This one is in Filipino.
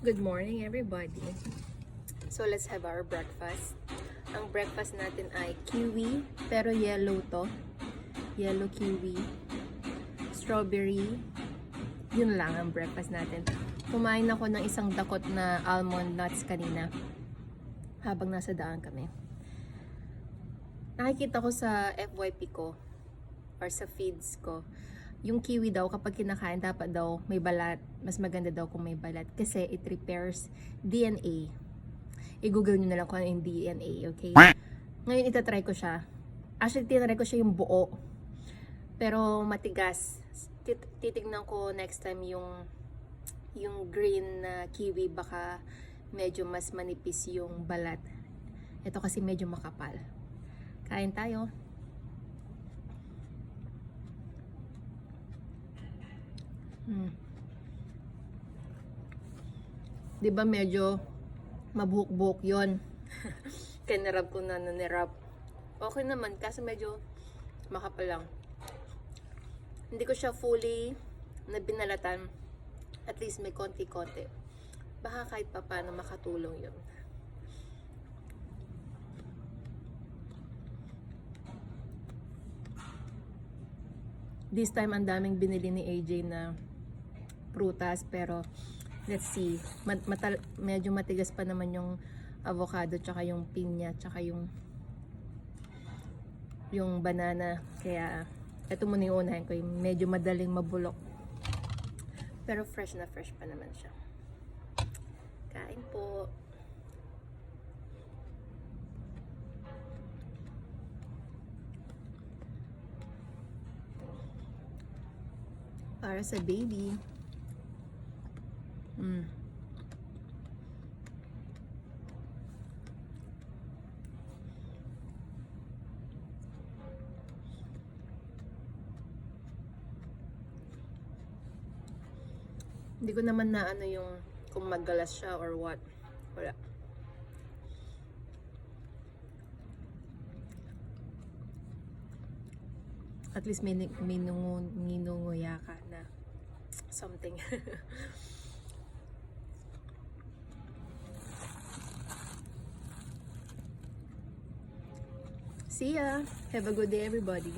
Good morning everybody. So let's have our breakfast. Ang breakfast natin ay kiwi, pero yellow to. Yellow kiwi. Strawberry. Yun lang ang breakfast natin. Kumain ako ng isang dakot na almond nuts kanina. Habang nasa daan kami. Nakikita ko sa FYP ko or sa feeds ko, yung kiwi daw kapag kinakain dapat daw may balat. Mas maganda daw kung may balat kasi it repairs DNA. I-google nyo na lang kung ano yung DNA, okay? Ngayon itatry ko siya. Actually, tinry ko siya yung buo. Pero matigas. Titignan ko next time yung green na kiwi, baka medyo mas manipis yung balat. Ito kasi medyo makapal. Kain tayo. Diba medyo mabuhok-buhok yun? Kaya nirab ko na nirab. Okay naman, kasi medyo makapal lang. Hindi ko siya fully na binalatan. At least may konti-konti. Baka kahit pa paano makatulong yun. This time, ang daming binili ni AJ na prutas, pero let's see. Medyo matigas pa naman yung avocado, tsaka yung pinya, tsaka yung banana. Kaya, ito muna yung unahin ko. Yung medyo madaling mabulok. Pero fresh na fresh pa naman siya. Kain po. Para sa baby. Hindi ko naman na ano yung kung magalas siya or what. Wala. At least may ninunguya ka na something. See ya! Have a good day everybody.